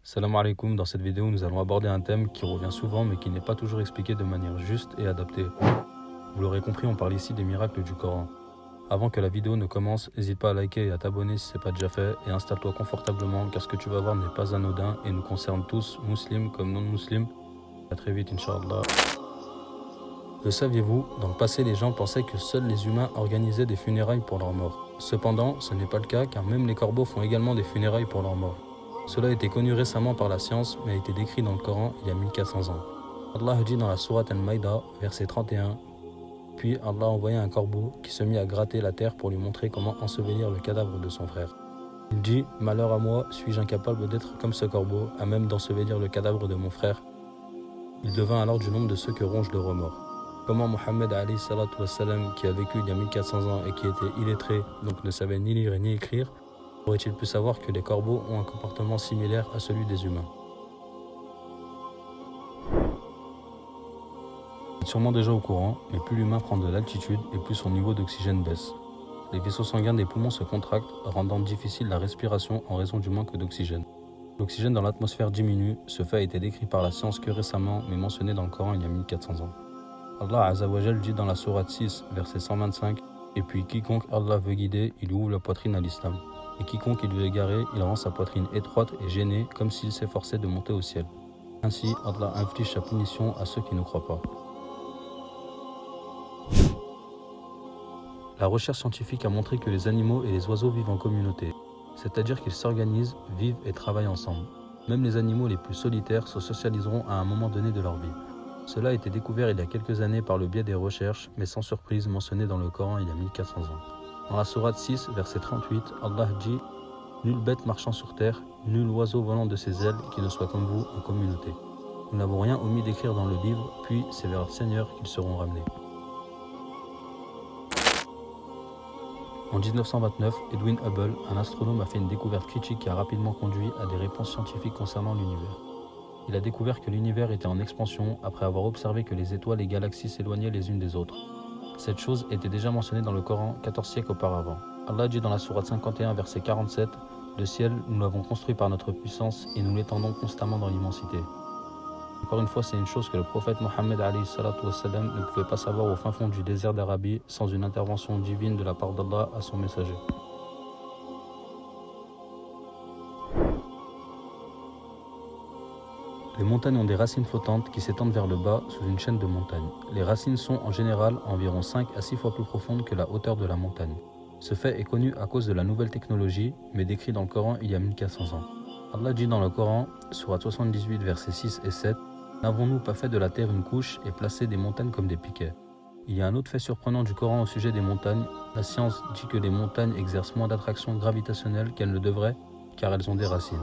Salam alaikum, dans cette vidéo nous allons aborder un thème qui revient souvent mais qui n'est pas toujours expliqué de manière juste et adaptée. Vous l'aurez compris, on parle ici des miracles du Coran. Avant que la vidéo ne commence, n'hésite pas à liker et à t'abonner si ce n'est pas déjà fait et installe-toi confortablement car ce que tu vas voir n'est pas anodin et nous concerne tous, musulmans comme non-musulmans. À très vite, Inch'Allah. Le saviez-vous, dans le passé les gens pensaient que seuls les humains organisaient des funérailles pour leurs morts. Cependant, ce n'est pas le cas car même les corbeaux font également des funérailles pour leurs morts. Cela a été connu récemment par la science, mais a été décrit dans le Coran il y a 1400 ans. Allah dit dans la sourate Al-Maïda, verset 31, « Puis Allah envoya un corbeau qui se mit à gratter la terre pour lui montrer comment ensevelir le cadavre de son frère. Il dit, « Malheur à moi, suis-je incapable d'être comme ce corbeau, à même d'ensevelir le cadavre de mon frère ?» Il devint alors du nombre de ceux que ronge le remords. Comment Mohammed alayhi salatu wassalam, qui a vécu il y a 1400 ans et qui était illettré, donc ne savait ni lire ni écrire, aurait-il pu savoir que les corbeaux ont un comportement similaire à celui des humains? Vous êtes sûrement déjà au courant, mais plus l'humain prend de l'altitude et plus son niveau d'oxygène baisse. Les vaisseaux sanguins des poumons se contractent, rendant difficile la respiration en raison du manque d'oxygène. L'oxygène dans l'atmosphère diminue, ce fait a été décrit par la science que récemment, mais mentionné dans le Coran il y a 1400 ans. Allah Azza wa Jal dit dans la sourate 6, verset 125, « Et puis quiconque Allah veut guider, il ouvre la poitrine à l'islam. Et quiconque il veut égarer, il rend sa poitrine étroite et gênée, comme s'il s'efforçait de monter au ciel. Ainsi, Allah inflige sa punition à ceux qui ne croient pas. » La recherche scientifique a montré que les animaux et les oiseaux vivent en communauté, c'est-à-dire qu'ils s'organisent, vivent et travaillent ensemble. Même les animaux les plus solitaires se socialiseront à un moment donné de leur vie. Cela a été découvert il y a quelques années par le biais des recherches, mais sans surprise mentionnées dans le Coran il y a 1400 ans. Dans la sourate 6, verset 38, Allah dit « Nulle bête marchant sur terre, nul oiseau volant de ses ailes qui ne soit comme vous en communauté. Nous n'avons rien omis d'écrire dans le livre, puis c'est vers leur Seigneur qu'ils seront ramenés. » En 1929, Edwin Hubble, un astronome, a fait une découverte critique qui a rapidement conduit à des réponses scientifiques concernant l'univers. Il a découvert que l'univers était en expansion après avoir observé que les étoiles et galaxies s'éloignaient les unes des autres. Cette chose était déjà mentionnée dans le Coran 14 siècles auparavant. Allah dit dans la sourate 51, verset 47, « Le ciel, nous l'avons construit par notre puissance et nous l'étendons constamment dans l'immensité. » Encore une fois, c'est une chose que le prophète Mohammed alayhi salatu wassalam ne pouvait pas savoir au fin fond du désert d'Arabie sans une intervention divine de la part d'Allah à son messager. Les montagnes ont des racines flottantes qui s'étendent vers le bas sous une chaîne de montagnes. Les racines sont en général environ 5 à 6 fois plus profondes que la hauteur de la montagne. Ce fait est connu à cause de la nouvelle technologie, mais décrit dans le Coran il y a 1400 ans. Allah dit dans le Coran, sourate 78, versets 6 et 7, « N'avons-nous pas fait de la terre une couche et placé des montagnes comme des piquets ?» Il y a un autre fait surprenant du Coran au sujet des montagnes. La science dit que les montagnes exercent moins d'attraction gravitationnelle qu'elles ne devraient, car elles ont des racines.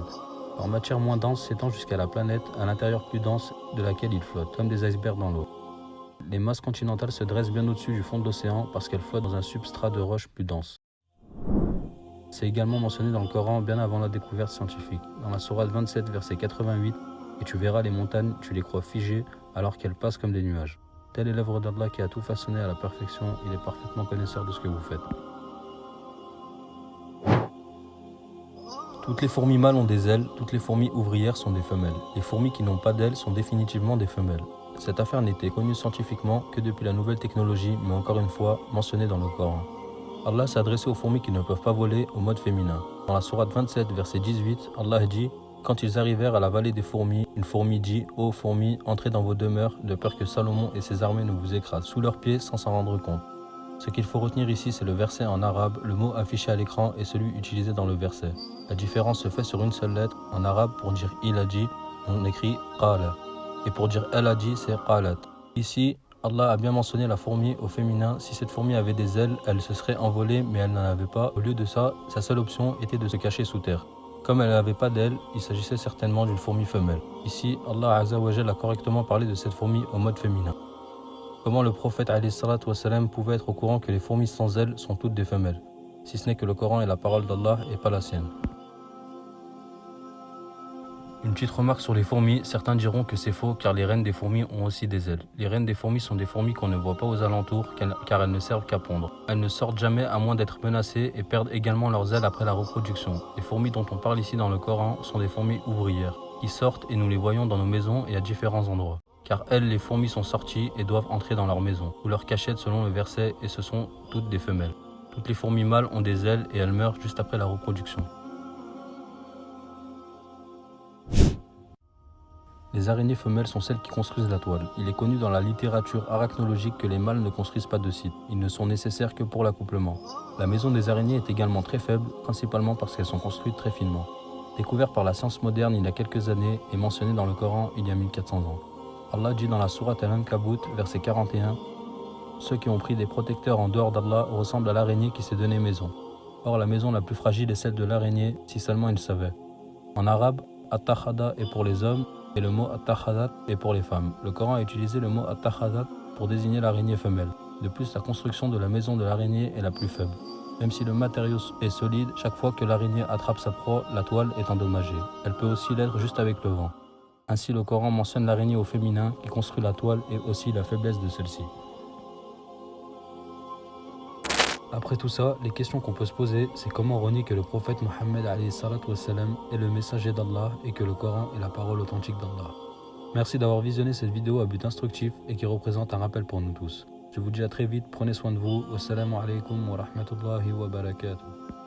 Leur matière moins dense s'étend jusqu'à la planète, à l'intérieur plus dense de laquelle ils flottent, comme des icebergs dans l'eau. Les masses continentales se dressent bien au-dessus du fond de l'océan parce qu'elles flottent dans un substrat de roche plus dense. C'est également mentionné dans le Coran bien avant la découverte scientifique. Dans la sourate 27, verset 88, « Et tu verras les montagnes, tu les crois figées, alors qu'elles passent comme des nuages. Telle est l'œuvre d'Allah qui a tout façonné à la perfection, il est parfaitement connaisseur de ce que vous faites. » Toutes les fourmis mâles ont des ailes, toutes les fourmis ouvrières sont des femelles. Les fourmis qui n'ont pas d'ailes sont définitivement des femelles. Cette affaire n'était connue scientifiquement que depuis la nouvelle technologie, mais encore une fois, mentionnée dans le Coran. Allah s'est adressé aux fourmis qui ne peuvent pas voler au mode féminin. Dans la sourate 27, verset 18, Allah dit « Quand ils arrivèrent à la vallée des fourmis, une fourmi dit « Ô fourmis, entrez dans vos demeures, de peur que Salomon et ses armées ne vous écrasent sous leurs pieds sans s'en rendre compte. » Ce qu'il faut retenir ici, c'est le verset en arabe, le mot affiché à l'écran est celui utilisé dans le verset. La différence se fait sur une seule lettre. En arabe, pour dire « il a dit », on écrit « qala ». Et pour dire « elle a dit », c'est « qalat ». Ici, Allah a bien mentionné la fourmi au féminin. Si cette fourmi avait des ailes, elle se serait envolée, mais elle n'en avait pas. Au lieu de ça, sa seule option était de se cacher sous terre. Comme elle n'avait pas d'ailes, il s'agissait certainement d'une fourmi femelle. Ici, Allah Azza wa Jal a correctement parlé de cette fourmi au mode féminin. Comment le prophète alayhi salatu wassalam pouvait être au courant que les fourmis sans ailes sont toutes des femelles, si ce n'est que le Coran est la parole d'Allah et pas la sienne. Une petite remarque sur les fourmis, certains diront que c'est faux car les reines des fourmis ont aussi des ailes. Les reines des fourmis sont des fourmis qu'on ne voit pas aux alentours car elles ne servent qu'à pondre. Elles ne sortent jamais à moins d'être menacées et perdent également leurs ailes après la reproduction. Les fourmis dont on parle ici dans le Coran sont des fourmis ouvrières. qui sortent et nous les voyons dans nos maisons et à différents endroits. Car elles, les fourmis, sont sorties et doivent entrer dans leur maison, ou leur cachette selon le verset, et ce sont toutes des femelles. Toutes les fourmis mâles ont des ailes et elles meurent juste après la reproduction. Les araignées femelles sont celles qui construisent la toile. Il est connu dans la littérature arachnologique que les mâles ne construisent pas de cide. Ils ne sont nécessaires que pour l'accouplement. La maison des araignées est également très faible, principalement parce qu'elles sont construites très finement. Découvert par la science moderne il y a quelques années et mentionné dans le Coran il y a 1400 ans. Allah dit dans la sourate Al-Ankabut, verset 41, « Ceux qui ont pris des protecteurs en dehors d'Allah ressemblent à l'araignée qui s'est donnée maison. Or la maison la plus fragile est celle de l'araignée, si seulement ils savaient. » En arabe, « At-Takhada » est pour les hommes et le mot « At-Takhadat » est pour les femmes. Le Coran a utilisé le mot « At-Takhadat » pour désigner l'araignée femelle. De plus, la construction de la maison de l'araignée est la plus faible. Même si le matériau est solide, chaque fois que l'araignée attrape sa proie, la toile est endommagée. Elle peut aussi l'être juste avec le vent. Ainsi, le Coran mentionne l'araignée au féminin qui construit la toile et aussi la faiblesse de celle-ci. Après tout ça, les questions qu'on peut se poser, c'est comment renier que le prophète Mohammed est le messager d'Allah et que le Coran est la parole authentique d'Allah. Merci d'avoir visionné cette vidéo à but instructif et qui représente un rappel pour nous tous. Je vous dis à très vite, prenez soin de vous. Wassalamu alaikum wa rahmatullahi wa barakatuh.